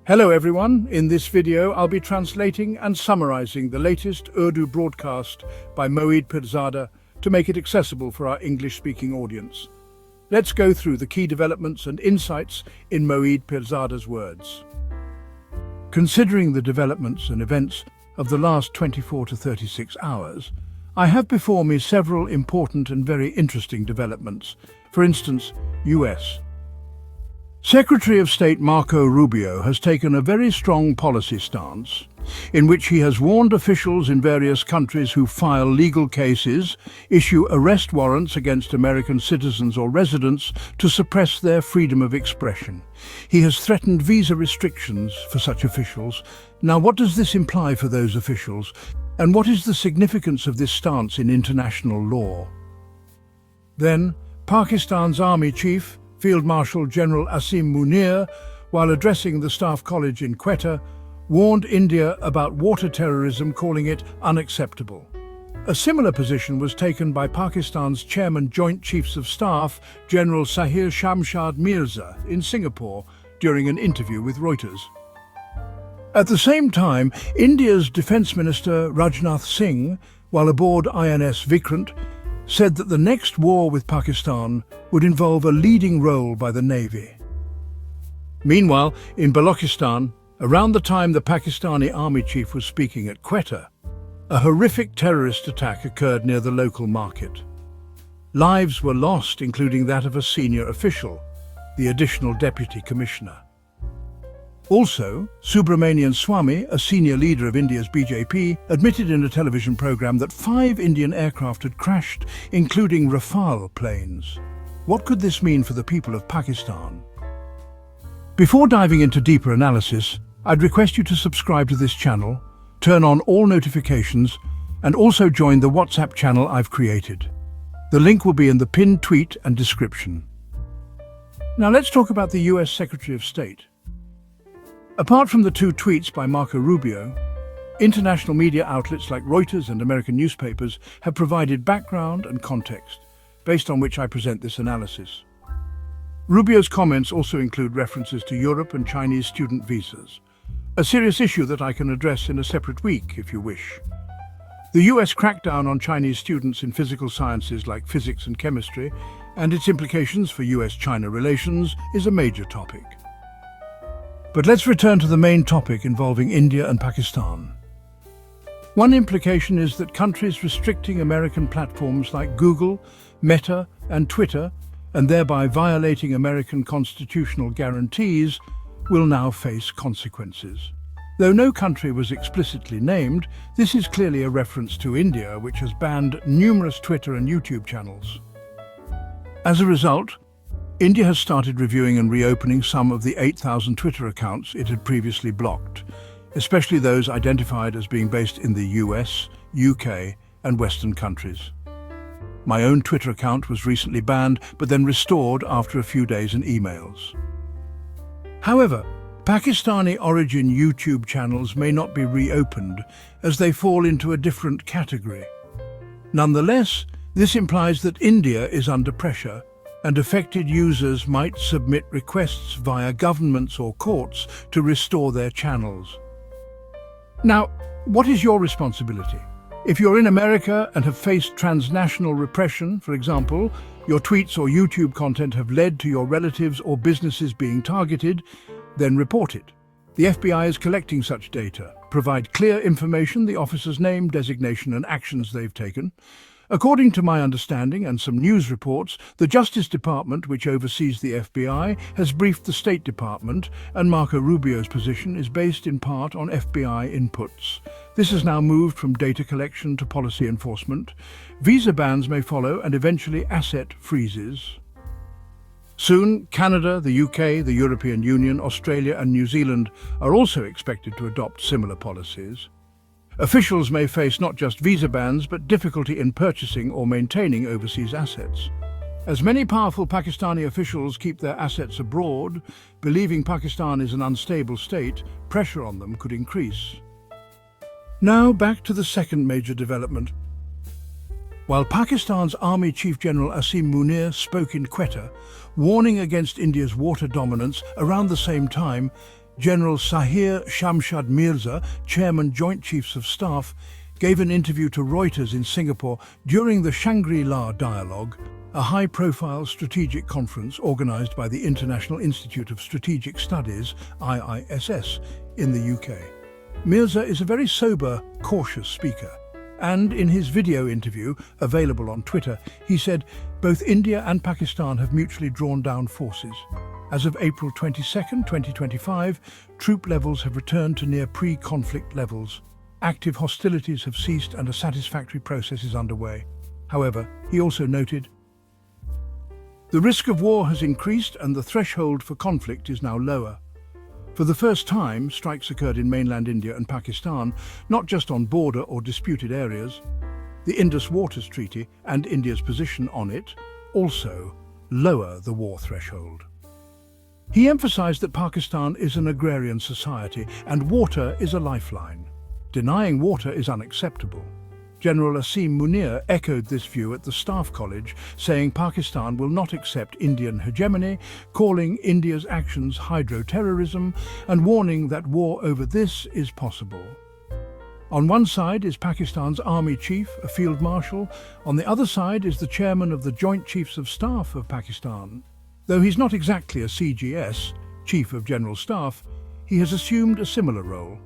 Hello everyone, in this video I'll be translating and summarizing the latest Urdu broadcast by Moeed Pirzada to make it accessible for our English-speaking audience. Let's go through the key developments and insights in Moeed Pirzada's words. Considering the developments and events of the last 24 to 36 hours, I have before me several important and very interesting developments. For instance, US. Secretary of State Marco Rubio has taken a very strong policy stance in which he has warned officials in various countries who file legal cases, issue arrest warrants against American citizens or residents to suppress their freedom of expression. He has threatened visa restrictions for such officials. Now, what does this imply for those officials? And what is the significance of this stance in international law? Then, Pakistan's Army Chief, Field Marshal General Asim Munir, while addressing the Staff College in Quetta, warned India about water terrorism, calling it unacceptable. A similar position was taken by Pakistan's Chairman Joint Chiefs of Staff, General Sahir Shamshad Mirza, in Singapore during an interview with Reuters. At the same time, India's Defence Minister Rajnath Singh, while aboard INS Vikrant, said that the next war with Pakistan would involve a leading role by the Navy. Meanwhile, in Baluchistan, around the time the Pakistani army chief was speaking at Quetta, a horrific terrorist attack occurred near the local market. Lives were lost, including that of a senior official, the additional deputy commissioner. Also, Subramanian Swamy, a senior leader of India's BJP, admitted in a television program that 5 Indian aircraft had crashed, including Rafale planes. What could this mean for the people of Pakistan? Before diving into deeper analysis, I'd request you to subscribe to this channel, turn on all notifications, and also join the WhatsApp channel I've created. The link will be in the pinned tweet and description. Now let's talk about the US Secretary of State. Apart from the 2 tweets by Marco Rubio, international media outlets like Reuters and American newspapers have provided background and context, based on which I present this analysis. Rubio's comments also include references to Europe and Chinese student visas, a serious issue that I can address in a separate week if you wish. The US crackdown on Chinese students in physical sciences like physics and chemistry, and its implications for US-China relations, is a major topic. But let's return to the main topic involving India and Pakistan. One implication is that countries restricting American platforms like Google, Meta, and Twitter, and thereby violating American constitutional guarantees, will now face consequences. Though no country was explicitly named, this is clearly a reference to India, which has banned numerous Twitter and YouTube channels. As a result, India has started reviewing and reopening some of the 8,000 Twitter accounts it had previously blocked, especially those identified as being based in the US, UK, and Western countries. My own Twitter account was recently banned, but then restored after a few days in emails. However, Pakistani origin YouTube channels may not be reopened, as they fall into a different category. Nonetheless, this implies that India is under pressure, and affected users might submit requests via governments or courts to restore their channels. Now, what is your responsibility? If you're in America and have faced transnational repression, for example, your tweets or YouTube content have led to your relatives or businesses being targeted, then report it. The FBI is collecting such data. Provide clear information, the officer's name, designation, and actions they've taken. According to my understanding and some news reports, the Justice Department, which oversees the FBI, has briefed the State Department, and Marco Rubio's position is based in part on FBI inputs. This has now moved from data collection to policy enforcement. Visa bans may follow, and eventually asset freezes. Soon, Canada, the UK, the European Union, Australia and New Zealand are also expected to adopt similar policies. Officials may face not just visa bans, but difficulty in purchasing or maintaining overseas assets. As many powerful Pakistani officials keep their assets abroad, believing Pakistan is an unstable state, pressure on them could increase. Now back to the second major development. While Pakistan's Army Chief General Asim Munir spoke in Quetta, warning against India's water dominance, around the same time, General Sahir Shamshad Mirza, Chairman Joint Chiefs of Staff, gave an interview to Reuters in Singapore during the Shangri-La Dialogue, a high-profile strategic conference organised by the International Institute of Strategic Studies, IISS, in the UK. Mirza is a very sober, cautious speaker, and in his video interview, available on Twitter, he said both India and Pakistan have mutually drawn down forces. As of April 22, 2025, troop levels have returned to near pre-conflict levels. Active hostilities have ceased and a satisfactory process is underway. However, he also noted, the risk of war has increased and the threshold for conflict is now lower. For the first time, strikes occurred in mainland India and Pakistan, not just on border or disputed areas. The Indus Waters Treaty and India's position on it also lower the war threshold. He emphasized that Pakistan is an agrarian society and water is a lifeline. Denying water is unacceptable. General Asim Munir echoed this view at the Staff College, saying Pakistan will not accept Indian hegemony, calling India's actions hydro-terrorism, and warning that war over this is possible. On one side is Pakistan's army chief, a field marshal. On the other side is the chairman of the Joint Chiefs of Staff of Pakistan. Though he's not exactly a CGS, Chief of General Staff, he has assumed a similar role.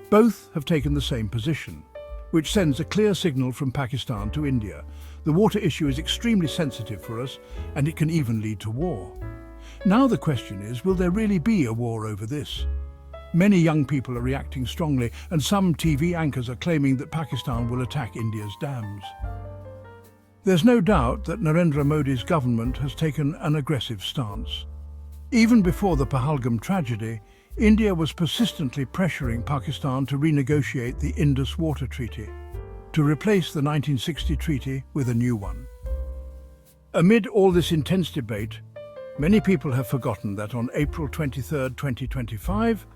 Both have taken the same position, which sends a clear signal from Pakistan to India. The water issue is extremely sensitive for us, and it can even lead to war. Now the question is, will there really be a war over this? Many young people are reacting strongly, and some TV anchors are claiming that Pakistan will attack India's dams. There's no doubt that Narendra Modi's government has taken an aggressive stance. Even before the Pahalgam tragedy, India was persistently pressuring Pakistan to renegotiate the Indus Water Treaty, to replace the 1960 treaty with a new one. Amid all this intense debate, many people have forgotten that on April 23, 2025,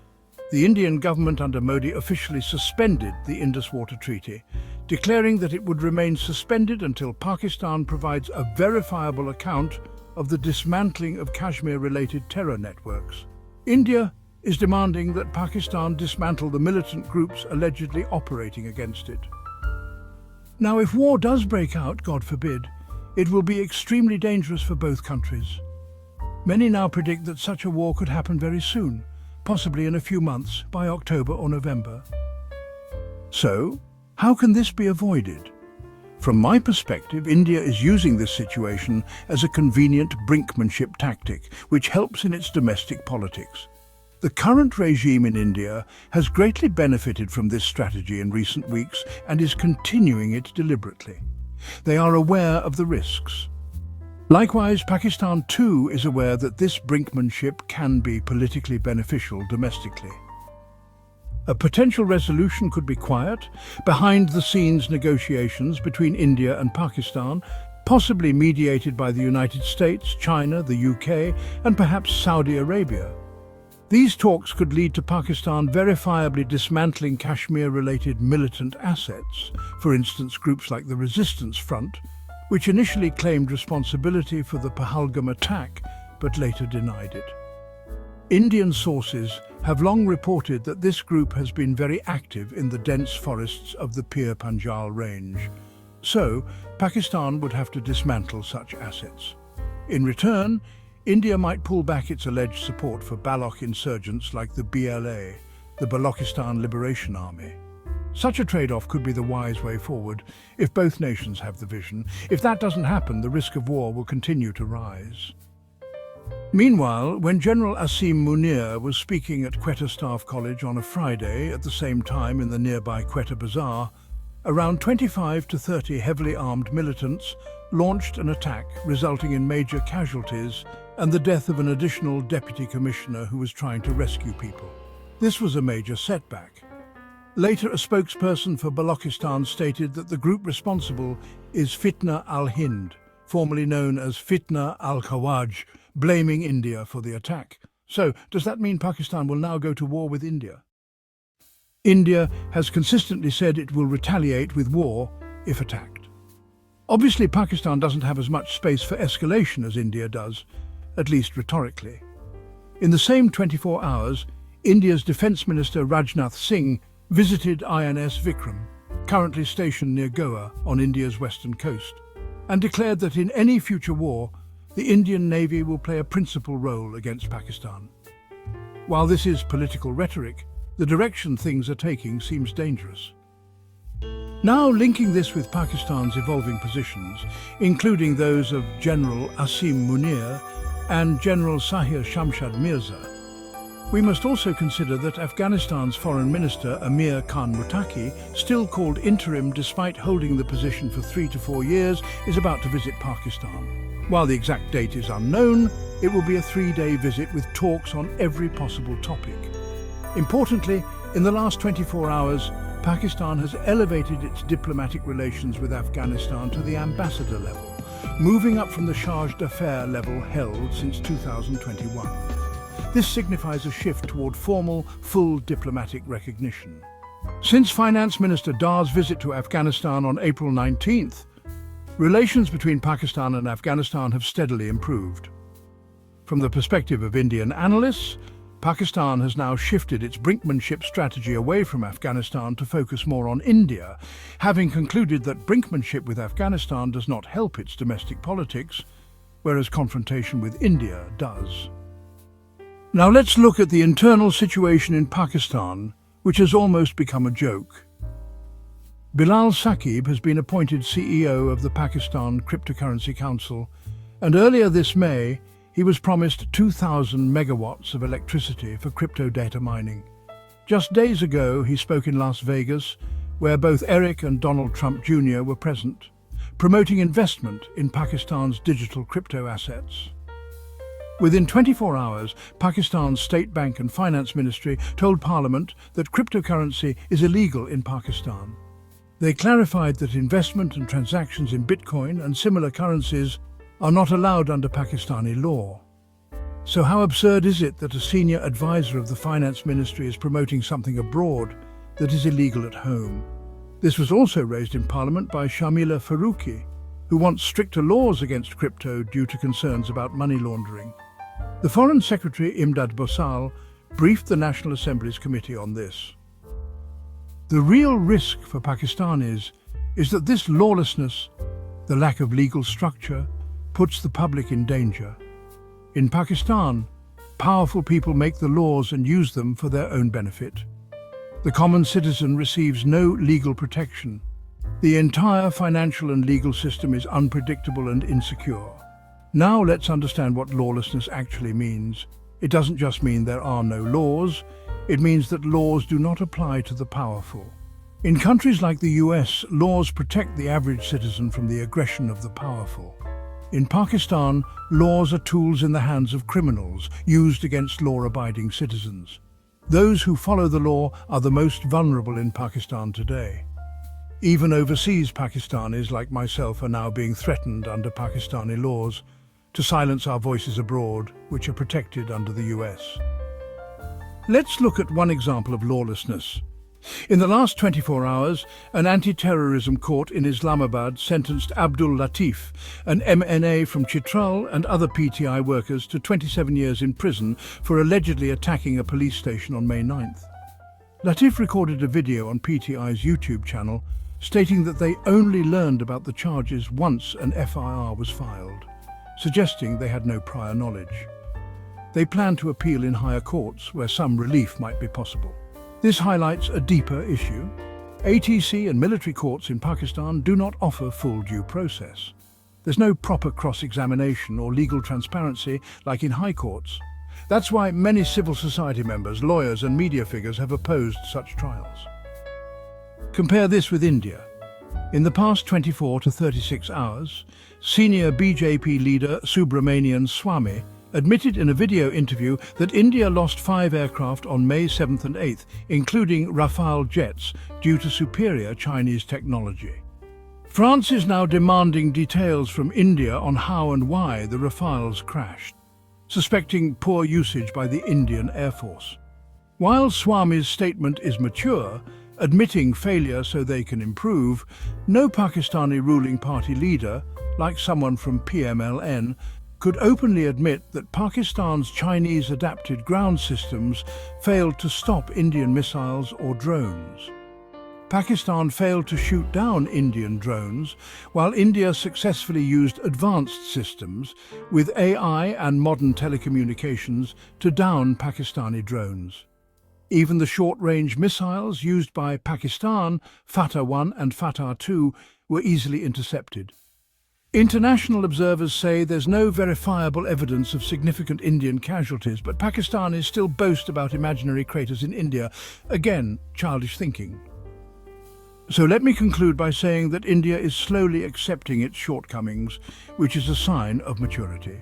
the Indian government under Modi officially suspended the Indus Water Treaty, declaring that it would remain suspended until Pakistan provides a verifiable account of the dismantling of Kashmir-related terror networks. India is demanding that Pakistan dismantle the militant groups allegedly operating against it. Now, if war does break out, God forbid, it will be extremely dangerous for both countries. Many now predict that such a war could happen very soon, possibly in a few months, by October or November. So, how can this be avoided? From my perspective, India is using this situation as a convenient brinkmanship tactic, which helps in its domestic politics. The current regime in India has greatly benefited from this strategy in recent weeks and is continuing it deliberately. They are aware of the risks. Likewise, Pakistan too is aware that this brinkmanship can be politically beneficial domestically. A potential resolution could be quiet, behind-the-scenes negotiations between India and Pakistan, possibly mediated by the United States, China, the UK, and perhaps Saudi Arabia. These talks could lead to Pakistan verifiably dismantling Kashmir-related militant assets, for instance groups like the Resistance Front, which initially claimed responsibility for the Pahalgam attack but later denied it. Indian sources have long reported that this group has been very active in the dense forests of the Pir Panjal range. So, Pakistan would have to dismantle such assets. In return, India might pull back its alleged support for Baloch insurgents like the BLA, the Baluchistan Liberation Army. Such a trade-off could be the wise way forward if both nations have the vision. If that doesn't happen, the risk of war will continue to rise. Meanwhile, when General Asim Munir was speaking at Quetta Staff College on a Friday at the same time in the nearby Quetta Bazaar, around 25 to 30 heavily armed militants launched an attack resulting in major casualties and the death of an additional deputy commissioner who was trying to rescue people. This was a major setback. Later, a spokesperson for Baluchistan stated that the group responsible is Fitna al-Hind, formerly known as Fitna al-Khawaj, blaming India for the attack. So, does that mean Pakistan will now go to war with India? India has consistently said it will retaliate with war if attacked. Obviously, Pakistan doesn't have as much space for escalation as India does, at least rhetorically. In the same 24 hours, India's Defence Minister Rajnath Singh visited INS Vikram, currently stationed near Goa on India's western coast, and declared that in any future war, the Indian Navy will play a principal role against Pakistan. While this is political rhetoric, the direction things are taking seems dangerous. Now linking this with Pakistan's evolving positions, including those of General Asim Munir and General Sahir Shamshad Mirza, we must also consider that Afghanistan's Foreign Minister Amir Khan Muttaqi, still called interim despite holding the position for 3 to 4 years, is about to visit Pakistan. While the exact date is unknown, it will be a 3-day visit with talks on every possible topic. Importantly, in the last 24 hours, Pakistan has elevated its diplomatic relations with Afghanistan to the ambassador level, moving up from the charge d'affaires level held since 2021. This signifies a shift toward formal, full diplomatic recognition. Since Finance Minister Dar's visit to Afghanistan on April 19th, relations between Pakistan and Afghanistan have steadily improved. From the perspective of Indian analysts, Pakistan has now shifted its brinkmanship strategy away from Afghanistan to focus more on India, having concluded that brinkmanship with Afghanistan does not help its domestic politics, whereas confrontation with India does. Now let's look at the internal situation in Pakistan, which has almost become a joke. Bilal Saqib has been appointed CEO of the Pakistan Cryptocurrency Council, and earlier this May, he was promised 2,000 megawatts of electricity for crypto data mining. Just days ago, he spoke in Las Vegas, where both Eric and Donald Trump Jr. were present, promoting investment in Pakistan's digital crypto assets. Within 24 hours, Pakistan's State Bank and Finance Ministry told Parliament that cryptocurrency is illegal in Pakistan. They clarified that investment and transactions in Bitcoin and similar currencies are not allowed under Pakistani law. So how absurd is it that a senior advisor of the Finance Ministry is promoting something abroad that is illegal at home? This was also raised in Parliament by Shamila Faruqi, who wants stricter laws against crypto due to concerns about money laundering. The Foreign Secretary Imdad Bosal briefed the National Assembly's committee on this. The real risk for Pakistanis is that this lawlessness, the lack of legal structure, puts the public in danger. In Pakistan, powerful people make the laws and use them for their own benefit. The common citizen receives no legal protection. The entire financial and legal system is unpredictable and insecure. Now let's understand what lawlessness actually means. It doesn't just mean there are no laws, it means that laws do not apply to the powerful. In countries like the US, laws protect the average citizen from the aggression of the powerful. In Pakistan, laws are tools in the hands of criminals, used against law-abiding citizens. Those who follow the law are the most vulnerable in Pakistan today. Even overseas Pakistanis like myself are now being threatened under Pakistani laws to silence our voices abroad, which are protected under the US. Let's look at one example of lawlessness. In the last 24 hours, an anti-terrorism court in Islamabad sentenced Abdul Latif, an MNA from Chitral and other PTI workers, to 27 years in prison for allegedly attacking a police station on May 9th. Latif recorded a video on PTI's YouTube channel stating that they only learned about the charges once an FIR was filed, suggesting they had no prior knowledge. They plan to appeal in higher courts where some relief might be possible. This highlights a deeper issue. ATC and military courts in Pakistan do not offer full due process. There's no proper cross-examination or legal transparency like in high courts. That's why many civil society members, lawyers and media figures have opposed such trials. Compare this with India. In the past 24 to 36 hours, senior BJP leader Subramanian Swamy admitted in a video interview that India lost 5 aircraft on May 7th and 8th, including Rafale jets, due to superior Chinese technology. France is now demanding details from India on how and why the Rafales crashed, suspecting poor usage by the Indian Air Force. While Swamy's statement is mature, admitting failure so they can improve, no Pakistani ruling party leader, like someone from PMLN, could openly admit that Pakistan's Chinese-adapted ground systems failed to stop Indian missiles or drones. Pakistan failed to shoot down Indian drones, while India successfully used advanced systems with AI and modern telecommunications to down Pakistani drones. Even the short-range missiles used by Pakistan, Fatah-1 and Fatah-2, were easily intercepted. International observers say there's no verifiable evidence of significant Indian casualties, but Pakistanis still boast about imaginary craters in India. Again, childish thinking. So let me conclude by saying that India is slowly accepting its shortcomings, which is a sign of maturity.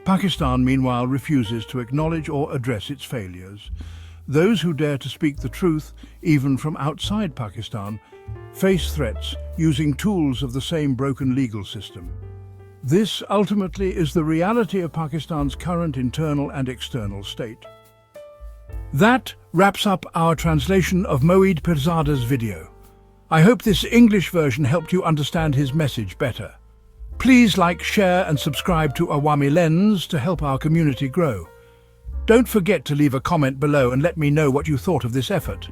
Pakistan, meanwhile, refuses to acknowledge or address its failures. Those who dare to speak the truth, even from outside Pakistan, face threats using tools of the same broken legal system. This, ultimately, is the reality of Pakistan's current internal and external state. That wraps up our translation of Moeed Pirzada's video. I hope this English version helped you understand his message better. Please like, share and subscribe to Awami Lens to help our community grow. Don't forget to leave a comment below and let me know what you thought of this effort.